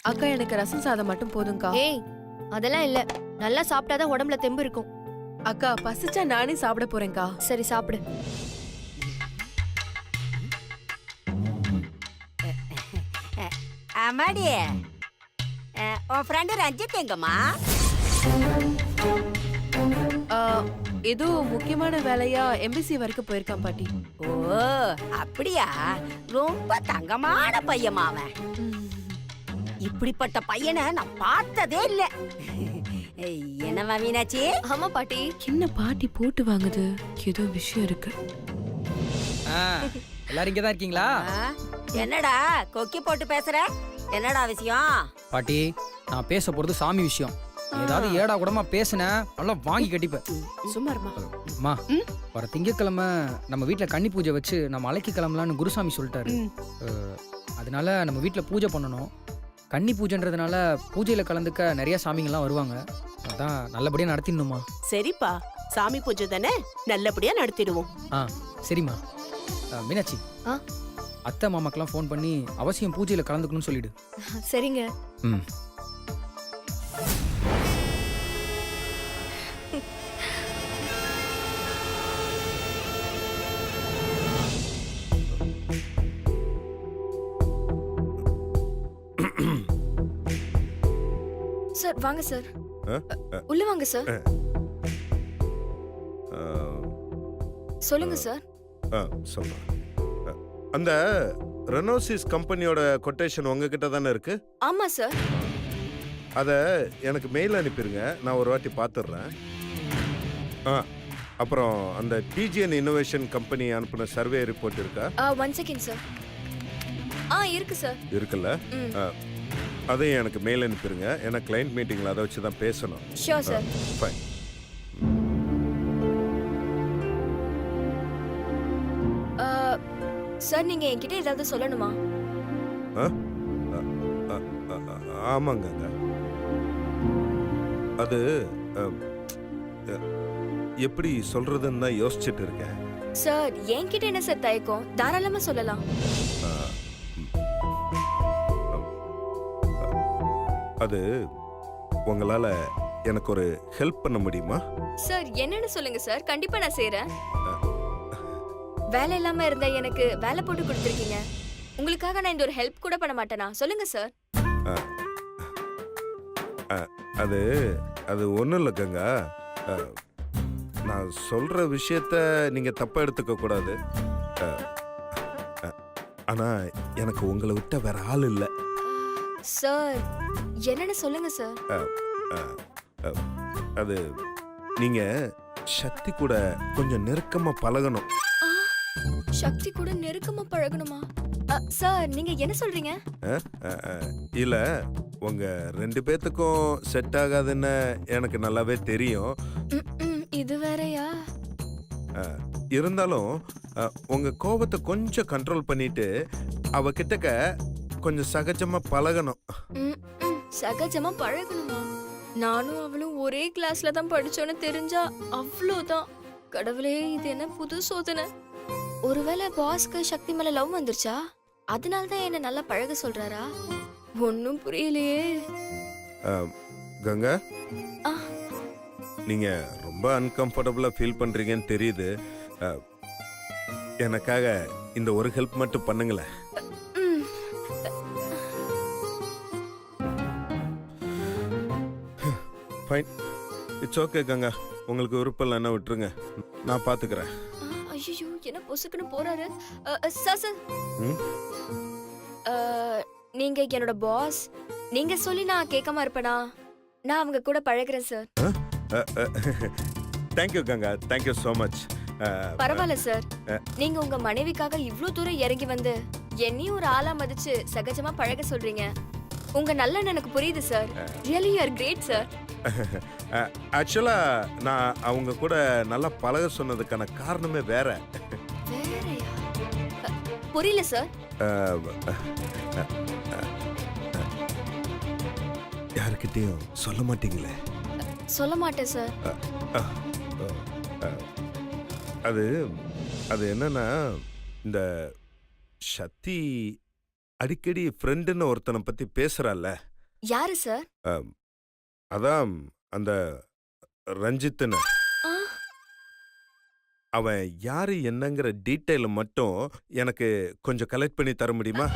அக்கா எனக்கு ரசம் சாதம் மட்டும் போதும்க்கா. ஏய் அதெல்லாம் இல்ல, நல்லா சாப்பிட்டாதான் உடம்புல தெம்பு இருக்கும். அக்கா பசிச்சா நானே சாப்பிட போறேன்க்கா. சரி சாப்பிடு. அம்மாடி, உன் ஃப்ரெண்டு ரஞ்சித் எங்கம்மா? ஏதோ முக்கியமான வேலையா எம்பிசி வரைக்கும் போயிருக்கான் பாட்டி. ஓ அப்படியா? ரொம்ப தங்கமான பையமா அவன். இப்படிப்பட்ட பையனை நான் பார்த்ததே இல்ல. என்னம்மா மீனாட்சி? ஆமா பாட்டி. என்ன பாட்டி போட்டு வாங்குது? ஏதோ விஷயம் இருக்கு. எல்லாரும் இங்கதான் இருக்கீங்களா? என்னடா கொக்கி போட்டு பேசுற? என்னடா விஷயம்? பாட்டி, நான் பேச போறது சாமி விஷயம். ஏதாவது ஏடா கூடமா பேசுன நல்லா வாங்கி கட்டிப்பேன். சும்மா இருமா. அம்மா, வர திங்கட்கிழமை நம்ம வீட்டுல கன்னி பூஜை வச்சு நம்ம அழைக்கி கிளம்பலான்னு குருசாமி சொல்லிட்டாரு. அதனால நம்ம வீட்டுல பூஜை பண்ணணும். கன்னி பூஜைன்றதுனால பூஜையில கலந்துக்க நிறைய சாமிங்கெல்லாம் வருவாங்க. அதான் நல்லபடியா நடத்திடணுமா? சரிப்பா, சாமி பூஜை தானே, நல்லபடியா நடத்திடுவோம். சரிம்மா. மீனாட்சி, அத்தை மாமாக்கெல்லாம் ஃபோன் பண்ணி அவசியம் பூஜையில கலந்துக்கணும்னு சொல்லிடு. சரிங்க. சார் வாங்க சார். உள்ள வாங்க சார். சொல்லுங்க சார். சொல்றேன். அந்த ரெனோசிஸ் கம்பெனியோட கொட்டேஷன் உங்ககிட்ட தானே இருக்கு? ஆமா சார். அத எனக்கு மெயில் அனுப்பிடுங்க, நான் ஒரு வாட்டி பார்த்துடுறேன். அப்புறம் அந்த டிஜிஎன் இன்னோவேஷன் கம்பெனி அனுப்பின சர்வே ரிப்போர்ட் இருக்கா? 1 செகண்ட் சார். இருக்கு சார். இருக்குல்ல? அதையும் எனக்கு மெயில் அனுப்பிடுங்க. ஏன்னா கிளைண்ட் மீட்டிங்ல அதை வச்சு தான் பேசணும். Sure sir. ஃபைன். சார் நீங்க என்கிட்ட ஏதாவது சொல்லணுமா? ஆமாங்க. அது எப்படி சொல்றதுன்னு தான் யோசிச்சுட்டு இருக்கேன். சார் என்கிட்ட என்ன சார் தயக்கம்? தாராளமா சொல்லலாம். அது உங்களால எனக்கு ஒரு ஹெல்ப் பண்ண முடியுமா? சார் என்னன்னு சொல்லுங்க சார், கண்டிப்பா நான் செய்றேன். வேலை இல்லாம இருந்தா எனக்கு வேலை போட்டு கொடுத்துருக்கீங்க. உங்களுக்காக நான் இந்த ஒரு ஹெல்ப் கூட பண்ண மாட்டேனா? சொல்லுங்க சார். அது அது ஒன்றும் இல்லை கங்கா. நான் சொல்ற விஷயத்த நீங்க தப்பா எடுத்துக்க கூடாது. ஆனா எனக்கு உங்களை விட்ட வேற ஆள் இல்லை. சார் என்னன்னு சொல்லுங்க சார். அது நீங்க சக்தி கூட கொஞ்சம் நெருக்கமா பழகணும். சக்தி கூட நெருக்கமா பழகணுமா? சார் நீங்க என்ன சொல்றீங்க? இல்ல, உங்க 2 பேத்துக்கும் செட் ஆகாதுன்னு எனக்கு நல்லாவே தெரியும். இது வேறயா? இருந்தாலும் உங்க கோபத்தை கொஞ்சம் கண்ட்ரோல் பண்ணிட்டு அவகிட்ட கொஞ்சம் சகஜமா பழகணும். சகஜமா பழகணுமா? நானும் அவளும் ஒரே கிளாஸ்ல தான் படிச்சோன்னு தெரிஞ்சா அவ்வளவுதான். கடவுளே, இது என்ன புது சோதனை? ஒருவேளை பாஸ்க்கு சக்தி மேல லவ் வந்துருச்சா? அதனாலதான் என்ன நல்லா பழக சொல்றாரா? ஒன்னும் புரியலையே. கங்கா, நீங்க ரொம்ப அன்கம்ஃபர்டபுளா ஃபீல் பண்றீங்கன்னு தெரியுது. எனக்காக இந்த ஒரு ஹெல்ப் மட்டும் பண்ணுங்களேன். Fine, it's okay Ganga. உங்களுக்கு விருப்பம் இல்லைன்னா விட்டுருங்க, நான் பாத்துக்கிறேன். ஐயோ, என்ன பொசுக்குன்னு போறாரு. சார் நீங்க என்னோட பாஸ். நீங்க சொல்லி நான் கேட்காம இருப்பேனா? நான் அவங்க கூட பழகுறேன் sir. Thank you Ganga, thank you so much. பரவாயில்ல சார். நீங்க உங்க மனைவிக்காக இவ்ளோ தூரம் இறங்கி வந்து என்னையும் ஒரு ஆளா மதிச்சு சகஜமா பழக சொல்றீங்க. உங்க நல்ல எனக்கு புரியுது sir. Really you are great sir. ஆக்சுவலா நான் அவங்க கூட நல்லா பழக சொன்னதுக்கான காரணமே வேற. வேறயா? புரியல சார். யார்கிட்டயும் சொல்ல மாட்டீங்களே? சொல்ல மாட்டேன் சார். அது அது என்னன்னா, இந்த சக்தி அடிக்கடி ஃப்ரெண்டுன்னு ஒருத்தனை பத்தி பேசுறால. யாரு சார்? அதான் அந்த ரஞ்சித்னு. ஆ, அவன் யாரு என்னங்கிற டீட்டெயில் மட்டும் எனக்கு கொஞ்சம் கலெக்ட் பண்ணி தர முடியுமா?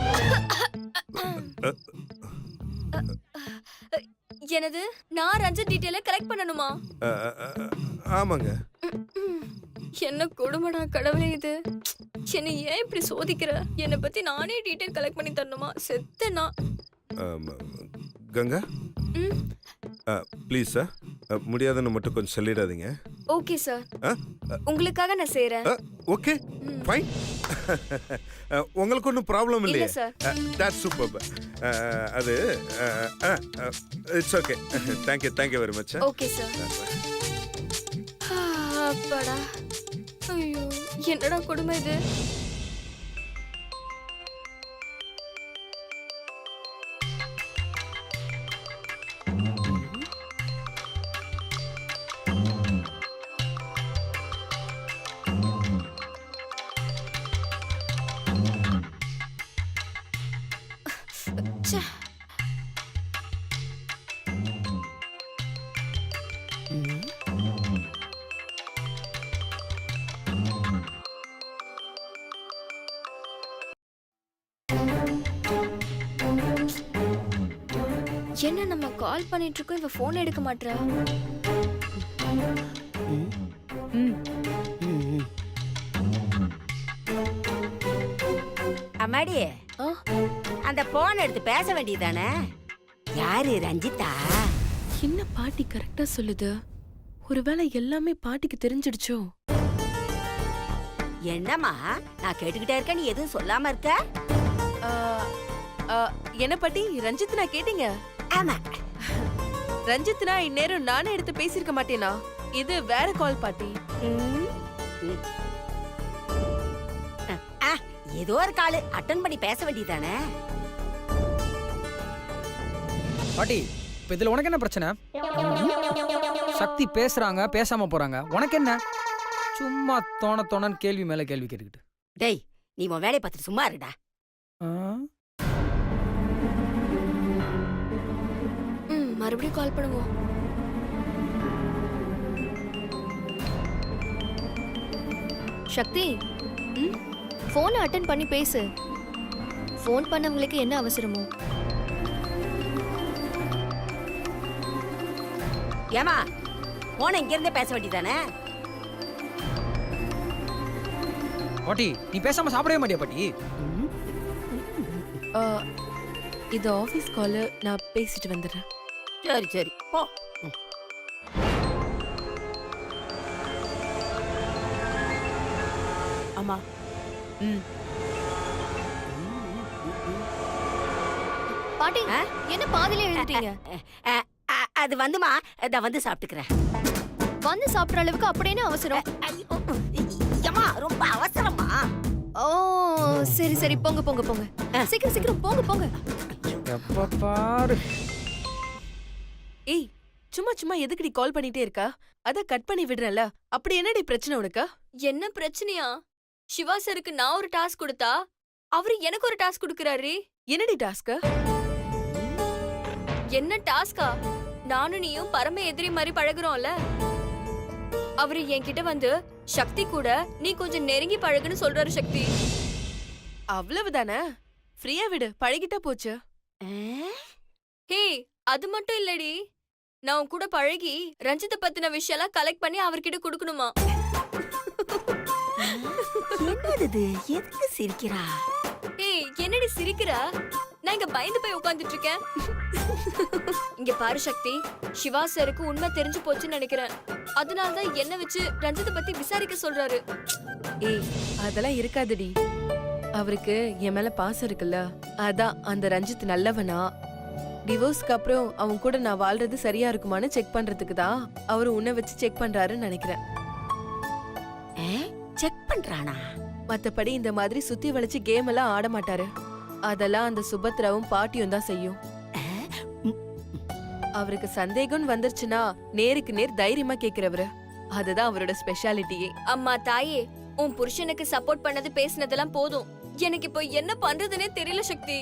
என்னது? நான் ரஞ்சித் டீட்டெயில கலெக்ட் பண்ணணுமா? ஆமாங்க. என்ன கொடுமடா கடவுளே இது. என்னை ஏன் இப்படி சோதிக்கிற? என்னை பத்தி நானே டீட்டெயில் கலெக்ட் பண்ணி தரணுமா? செத்தேனா? கங்கா ம், ப்ளீஸ் சார், முடியாதுன்னு மட்டும் கொஞ்சம் சொல்லிடாதீங்க. Okay sir. ஆ? உங்களுக்காக நான் செய்றேன். ஓகே ம். ஃபைன். உங்களுக்கு ஒன்றும் ப்ராப்ளம் இல்ல இல்லையே? சார். That's super. அது it's okay. Thank you very much. Okay sir. அப்பாடா. ஐயோ, என்னடா கொடுமை இது. ச்சே. என்ன நம்ம கால் பண்ணிட்டு இருக்கோம், இவ போன் எடுக்க மாட்றா. அம்மாடி, ஆ, அந்த போன் எடுத்து பேச வேண்டியதானே? யாரு ரஞ்சிதா? என்ன பாட்டி கரெக்டா சொல்லுது? ஒருவேளை எல்லாமே பாட்டிக்கு தெரிஞ்சிடுச்சோ? என்னம்மா நான் கேட்டுக்கிட்டே இருக்க, நீ எதுவும் சொல்லாம இருக்க? ஆ, ஆ, என்ன பாட்டி ரஞ்சித்னா கேட்டீங்க? ஆமா. ரஞ்சித்னா இந்நேரம் நானே எடுத்து பேசியிருக்க மாட்டேனா? இது வேற கால் பாட்டி. ம். ம். ஆ, ஏதோ ஒரு காலு அட்டன் பண்ணி பேச வேண்டியதானே? பாட்டி இப்போ இதில் உனக்கு என்ன பிரச்சனை? சக்தி பேசுறாங்க பேசாம போறாங்க, உனக்கு என்ன? சும்மா தோணன்னு கேள்வி மேல கேள்வி கேட்டுக்கிட்டு. டேய், நீ உன் வேலையை பார்த்துட்டு சும்மா இருடா. மறுபடியும் கால் பண்ணுங்க. சக்தி, போனை அட்டன் பண்ணி பேசு. போன் பண்ணவங்களுக்கு என்ன அவசரமோ? ஏமா போன இங்க இருந்தே பேச வேண்டியதானே? பாட்டி நீ பேசாம சாப்பிடவே மாட்டியா பாட்டி? ஆ, இது ஆபீஸ் கால், நான் பேசிட்டு வந்துடுறேன். சரி சரி போ. அம்மா, ம். பாட்டி, என்ன பாதியில எழுதிட்டீங்க? அது வந்துமா, இத வந்து சாப்பிட்டுக்கிறேன். வந்து சாப்பிடுற அளவுக்கு அப்படி என்ன அவசரம்? ஏமா ரொம்ப அவசரமா? ஓ, சரி சரி, போங்க போங்க போங்க. சீக்கிரம் சீக்கிரம் போங்க போங்க. எப்ப பாரு. ஏய், சும்மா சும்மா எதுக்குடி கால் பண்ணிட்டே இருக்கா? அத கட் பண்ணி விடுறல. அப்படி என்னடி பிரச்சனை உனக்கு? என்ன பிரச்சனையா? சிவா சருக்கு நான் ஒரு டாஸ்க் கொடுத்தா அவரு எனக்கு ஒரு டாஸ்க் கொடுக்கறாரு. என்னடி டாஸ்க்? என்ன டாஸ்கா? நானும் நீயும் பரம எதிரி மாதிரி பழகுறோம்ல. அவரு என்கிட்ட வந்து சக்தி கூட நீ கொஞ்சம் நெருங்கி பழகுன்னு சொல்றாரு. சக்தி, அவ்வளவுதானே? ஃப்ரீயா விடு, பழகிட்டா போச்சு. ஹே, அது மட்டும் இல்லடி, நான் உன் கூட பழகி ரஞ்சித பத்தின விஷயம்லாம் கலெக்ட் பண்ணி அவர்கிட்ட கொடுக்கணுமா? என்னது இது? எதுக்கு சிரிக்கிறா? ஏய், என்னடி சிரிக்கிற? நான் இங்க பயந்து போய் உட்கார்ந்துட்டு இருக்கேன். இங்க பாரு சக்தி, சிவா சருக்கு உண்மை தெரிஞ்சு போச்சுன்னு நினைக்கிறேன். அதனாலதான் என்ன வச்சு ரஞ்சித பத்தி விசாரிக்க சொல்றாரு. ஏய், அதெல்லாம் இருக்காதுடி. அவருக்கு என் மேல பாசம் இருக்குல்ல, அதான் அந்த ரஞ்சித் நல்லவனா, டிவோர்ஸ்க்கு அப்புறம் அவன் கூட நான் வாழ்றது சரியா இருக்குமான்னு செக் பண்றதுக்கு தான் அவரு உன்னை வச்சு செக் பண்றாருன்னு நினைக்கிறேன். செக் பண்றானா? மத்தபடி இந்த மாதிரி சுத்தி வளைச்சு கேம் எல்லாம் ஆட மாட்டாரு. அதெல்லாம் அந்த சுபத்ராவும் பாட்டியும் தான் செய்யும். அவருக்கு சந்தேகம் வந்துருச்சுன்னா நேருக்கு நேர் தைரியமா கேக்குறவரு. அதுதான் அவரோட ஸ்பெஷாலிட்டியே. அம்மா தாயே, உன் புருஷனுக்கு சப்போர்ட் பண்ணது பேசினதெல்லாம் போதும். எனக்கு இப்போ என்ன பண்றதுன்னே தெரியல சக்தி.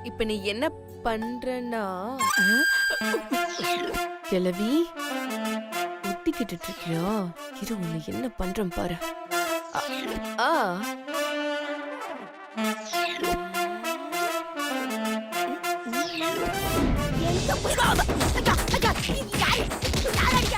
இப்ப நீ என்ன பண்றேன்னா கிழவி ஒட்டிக்கிட்டு இருக்கியா? இரு உன்னை என்ன பண்றேன் பாரு. ஆ எங்க போயிடாத. அக்கா, அக்கா, இது யாரு? யார் அடிக்க?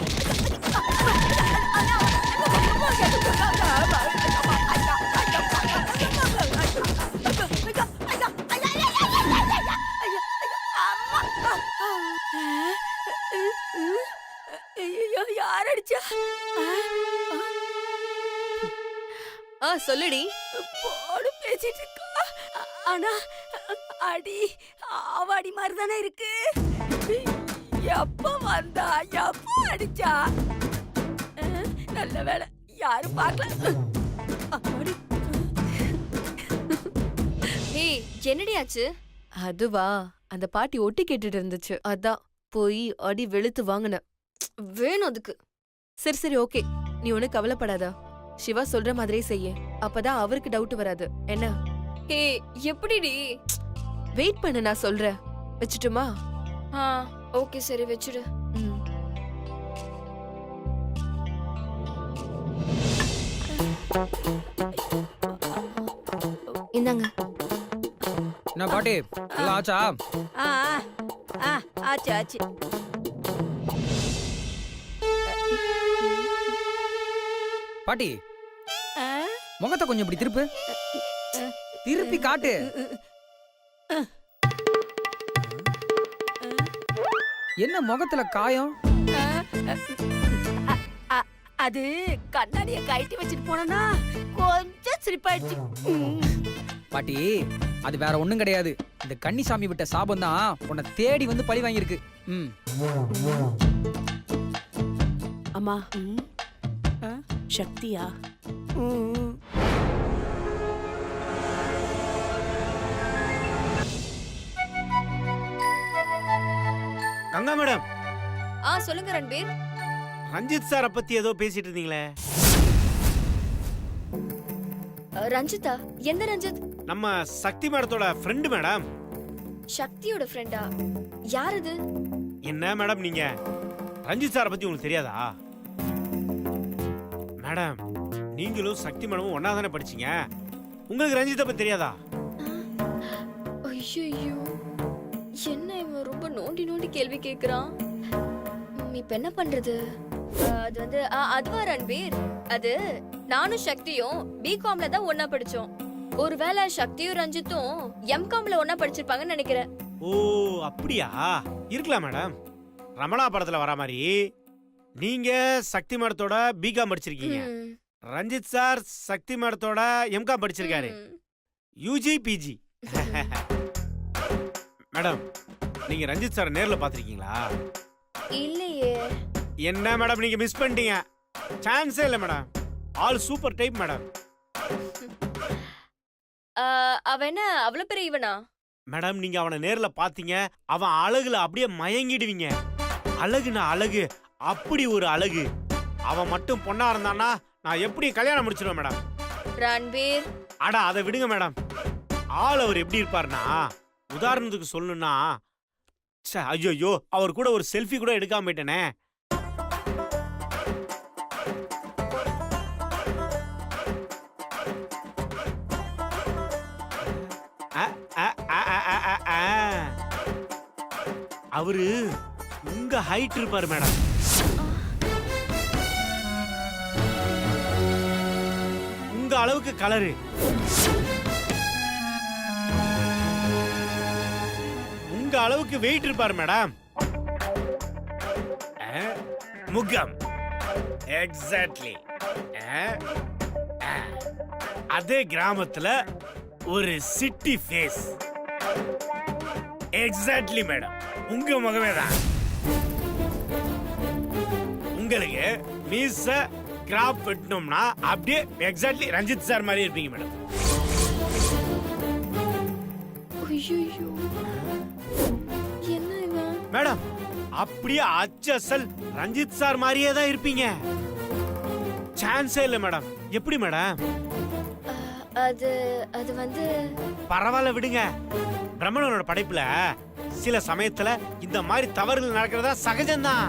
ஐயோ, யார் அடிச்சா? சொல்லுடி. போடு பேசிட்டு இருக்கா. ஆனா அடி ஆவாடி மாதிரி தானே இருக்கு. எப்ப வந்தா எப்ப அடிச்சா? நல்ல வேலை யாரும் பார்க்கல. அடி. ஏய் என்னடி ஆச்சு? அதுவா, அந்த பாட்டி ஒட்டி கேட்டுட்டு இருந்துச்சு. அதான் போய் அடி வெளுத்து வாங்கின. வேணும் அதுக்கு. சரி சரி ஓகே, நீ ஒண்ணு கவலைப்படாத. சிவா சொல்ற மாதிரியே செய்ய, அப்பதான் அவருக்கு டவுட் வராது. என்ன? ஏய் எப்படிடி? வெயிட் பண்ணு, நான் சொல்றேன். வச்சுட்டுமா? ஓகே சரி வச்சுடு. ம். இந்தாங்க. என்ன பாட்டி எல்லாம் ஆச்சா? ஆ ஆ ஆச்சு ஆச்சு. பாட்டி ஆ? முகத்தை கொஞ்சம் இப்படி திருப்பு. திருப்பி காட்டு. என்ன முகத்துல காயம்? அது கண்ணாடிய கழட்டி வச்சுட்டு போனா கொஞ்சம் சிரிப்பாயிடுச்சு. பாட்டி அது வேற ஒண்ணும் கிடையாது. இந்த கன்னிசாமி விட்ட சாபம் தான் உன்னை தேடி வந்து பழி வாங்கியிருக்கு. ம். அம்மா சக்தியா? கங்கா மேடம், சொல்லுங்க ரன்பீர். ரஞ்சித் சாரை பத்தி ஏதோ பேசிட்டு இருந்தீங்களே? ரஞ்சிதா? எந்த ரஞ்சித்? நம்ம சக்தி மேடத்தோட ஃப்ரெண்டு மேடம். சக்தியோட ஃப்ரெண்டா? யார் அது? என்ன மேடம் நீங்க ரஞ்சித் சாரை பத்தி உங்களுக்கு தெரியாதா? மேடம் நீங்களும் சக்தி மேடமும் ஒன்னா தானே படிச்சீங்க, உங்களுக்கு ரஞ்சித்தை பத்தி தெரியாதா? ஐயோ என்ன இவன் ரொம்ப நோண்டி நோண்டி கேள்வி கேக்குறான். இப்ப என்ன பண்றது? அது வந்து அதுவா ரன்பீர், அது நானும் சக்தியும் பிகாம்ல தான் ஒன்னா படிச்சோம். ஒருவேளை சக்தியும் ரஞ்சித்தும் எம்காம்ல ஒன்னா படிச்சிருப்பாங்கன்னு நினைக்கிறேன். ஓ அப்படியா இருக்கலாம் மேடம். ரமணா படத்துல வர மாதிரி நீங்க சக்தி மேடத்தோட பிகாம் படிச்சிருக்கீங்க, ரஞ்சித் சார் சக்தி மேடத்தோட எம்காம் படிச்சிருக்காரு, யூஜி பிஜி. மேடம் நீங்க ரஞ்சித் சார் நேர்ல பாத்திருக்கீங்களா? இல்லையே. என்ன மேடம் நீங்க மிஸ் பண்ணிட்டீங்க. சான்ஸே இல்ல madam. All super type madam. அவன் என்ன அவ்வளவு பெரிய இவனா? மேடம் நீங்க அவனை நேர்ல பாத்தீங்க, அவன் அழகுல அப்படியே மயங்கிடுவீங்க. அழகுனா அழகு, அப்படி ஒரு அழகு. அவன் மட்டும் பொண்ணா இருந்தானா நான் எப்படி கல்யாணம் முடிச்சிருவேன் மேடம். ரன்பீர் அட அதை விடுங்க மேடம். ஆள் அவர் எப்படி இருப்பாருன்னா, உதாரணத்துக்கு சொல்லணும்னா, ஐயோ அவர் கூட ஒரு செல்ஃபி கூட எடுக்காம போயிட்டேனே. அவரு உங்க ஹைட் இருப்பாரு மேடம். உங்க அளவுக்கு கலரு, உங்க அளவுக்கு வெயிட் இருப்பாரு மேடம். முகம் எக்ஸாக்ட்லி. அதே கிராமத்துல ஒரு சிட்டி ஃபேஸ். எக்ஸாக்ட்லி மேடம், உங்க முகமே தான். உங்களுக்கு மீச கிராப் வெட்டணும்னா அப்படியே எக்ஸாக்ட்லி ரஞ்சித் சார் மாதிரி இருப்பீங்க மேடம். என்ன இவன்? மேடம் அப்படியே அச்சசல் ரஞ்சித் சார் மாதிரியே தான் இருப்பீங்க. சான்ஸே இல்ல மேடம். எப்படி மேடம்? அது அது வந்து பரவாயில்ல விடுங்க. பிரம்மனோட படைப்புல சில சமயத்துல இந்த மாதிரி தவறுகள் நடக்கிறதா சகஜம்தான்.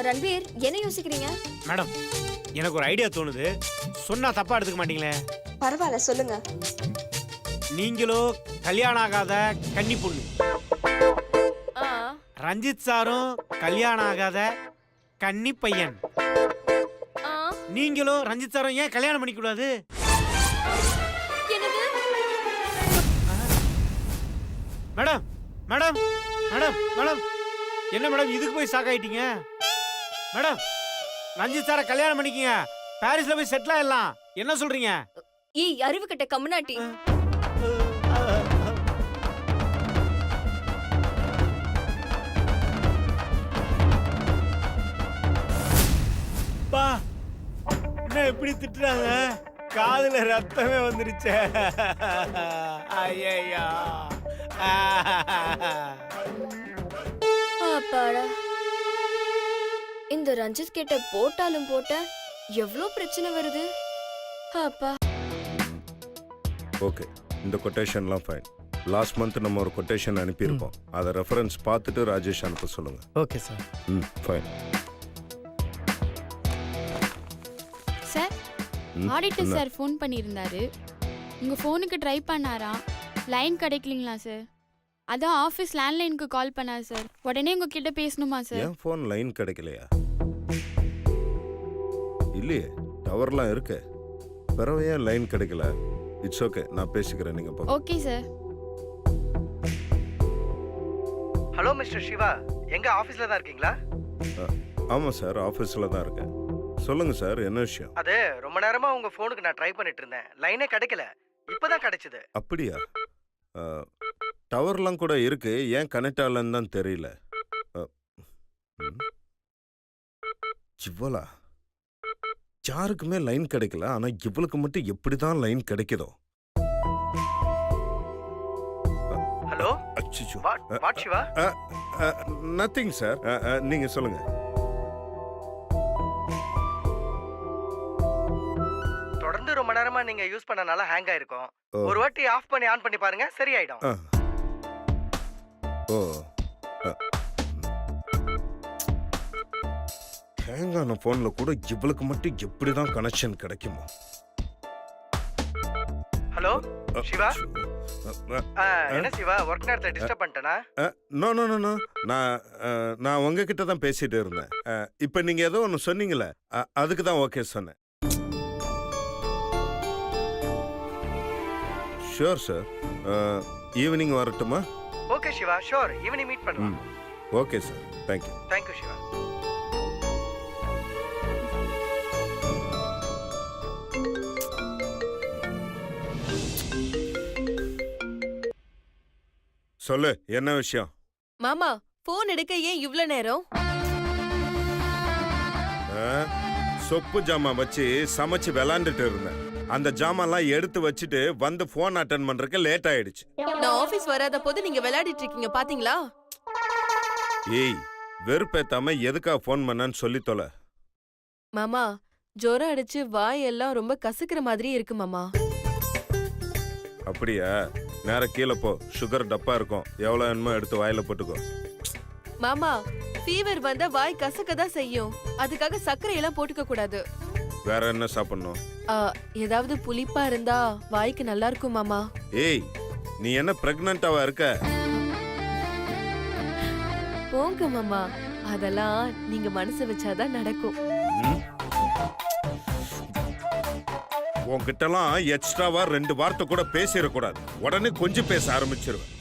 ரன்வீர் என்ன யோசிக்கிறீங்க? மேடம், எனக்கு ஒரு ஐடியா தோணுது. சொன்னா தப்பா எடுத்துக்க மாட்டீங்களே? பரவாயில்ல, சொல்லுங்க. நீங்களோ கல்யாணம் ஆகாத கன்னி பொண்ணு, ரஞ்சித் சாரும் கல்யாணம் ஆகாத கன்னி பையன். நீங்களும் ரஞ்சித் சாரும் ஏன் கல்யாணம் பண்ணிக்க கூடாது? மேடம் மேடம் மேடம் மேடம் என்ன மேடம் இதுக்கு போய் ஷாக் ஆயிட்டீங்க? மேடம், ரஞ்சித் சாரை கல்யாணம் பண்ணிக்கங்க, பாரிஸ்ல போய் செட்டில் ஆயிடலாம். என்ன சொல்றீங்க? ஏய் அறிவு கட்ட கம்முனாட்டி. பா, என்ன இப்படி திட்டுறாங்க? காதுல ரத்தமே வந்துருச்சே. ஐயா அப்பாடா, இந்த ரஞ்சித் கிட்ட போட்டாலும் போட்ட எவ்வளவு பிரச்சனை வருது. அப்பா, ஓகே, இந்த கொட்டேஷன்லாம் ஃபைன். லாஸ்ட் மந்த் நம்ம ஒரு கொட்டேஷன் அனுப்பியிருப்போம். அதை ரெஃபரன்ஸ் பார்த்துட்டு ராஜேஷ் அனுப்ப சொல்லுங்க. Okay sir. Fine. Sir, auditor sir phone பண்ணியிருந்தாரு. உங்கள் ஃபோனுக்கு ட்ரை பண்ணாரா, லைன் கிடைக்கலீங்களா சார்? அதான் ஆஃபீஸ் லேண்ட்லைனுக்கு கால் பண்ணார் சார். உடனே உங்ககிட்ட பேசணுமா சார்? ஏன் ஃபோன் லைன் கிடைக்கலையா? இல்லையே, டவர்லாம் இருக்கு. பிறகு ஏன் லைன் கிடைக்கல? இட்ஸ் ஓகே, நான் பேசிக்கிறேன், நீங்க போங்க. Okay sir. Hello mister Shiva, எங்க ஆபீஸ்ல தான் இருக்கீங்களா? ஆமாம் சார், ஆஃபீஸில் தான் இருக்கேன். சொல்லுங்க சார், என்ன விஷயம்? அது ரொம்ப நேரமா உங்க போனுக்கு நான் ட்ரை பண்ணிட்டு இருந்தேன், லைனே கிடைக்கல. இப்பதான் கிடைச்சது. அப்படியா? டவர்லாம் கூட இருக்கு, ஏன் கனெக்ட் ஆகலன்னு தான் தெரியல. இவ்வளா யாருக்குமே லைன் கிடைக்கல, ஆனா இவளுக்கு மட்டும் எப்படிதான் லைன் கிடைக்குதோ? ஹலோ, அச்சச்சோ. வாட் சிவா? நத்திங் சார், நீங்க சொல்லுங்க. தொடர்ந்து ரொம்ப நேரமா நீங்க யூஸ் பண்ணனால ஹேங் ஆயிருக்கும். ஒரு வாட்டி ஆஃப் பண்ணி ஆன் பண்ணி பாருங்க, சரியாயிடும். ஓ, ஹேங் ஆன போன்ல கூட இவளுக்கு மட்டும் எப்படிதான் கனெக்ஷன் கிடைக்குமோ? ஹலோ சிவா, என்ன சிவா, ஒர்க் நேரத்துல டிஸ்டர்ப் பண்ணிட்டேனா? நோ நோ நோ நோ, நான் உங்ககிட்ட தான் பேசிட்டு இருந்தேன். இப்போ நீங்க ஏதோ ஒன்று சொன்னீங்களே, அதுக்கு தான் ஓகே சொன்னேன். ஷூர் சார், ஈவினிங் வரட்டுமா? Okay Siva, sure, evening meet பண்ணலாம். Okay sir, thank you. Thank you Siva. சொல்லு, என்ன விஷயம்? மாமா, போன் எடுக்க ஏன் இவ்ளோ நேரம்? சொப்பு ஜாமான் வச்சு சமைச்சு விளாண்டுட்டு இருந்தேன். அந்த ஜாமான்லாம் எடுத்து வச்சுட்டு வந்து போன் அட்டன் பண்றதுக்கு லேட் ஆயிடுச்சு. நான் ஆபீஸ் வராத போது நீங்க விளையாடிட்டு இருக்கீங்க பாத்தீங்களா? ஏய், வெறுப்பேத்தாம எதுக்கா போன் பண்ணான்னு சொல்லி தொலை. மாமா, ஜுரம் அடிச்சு வாயெல்லாம் ரொம்ப கசக்குற மாதிரி இருக்கு மாமா. அப்படியா? நேர கீழே போ, சுகர் டப்பா இருக்கும், எவ்வளவு வேணுமோ எடுத்து வாயில போட்டுக்கோ. மாமா, ஃபீவர் வந்தா வாய் கசக்கதான் செய்யும், அதுக்காக சர்க்கரை எல்லாம் போட்டுக்க கூடாது. வேற என்ன சாப்பிடணும்? ஏதாவது புளிப்பா இருந்தா வாய்க்கு நல்லா இருக்கும் மாமா. ஏய், நீ என்ன பிரெக்னன்ட்டாவா இருக்க? போங்க மாமா, அதெல்லாம் நீங்க மனசு வச்சாதான் நடக்கும். உன்கிட்டலாம் எக்ஸ்ட்ராவா 2 வார்த்தை கூட பேசிடக்கூடாது. உடனே கொஞ்சம் பேச ஆரம்பிச்சிருவேன்.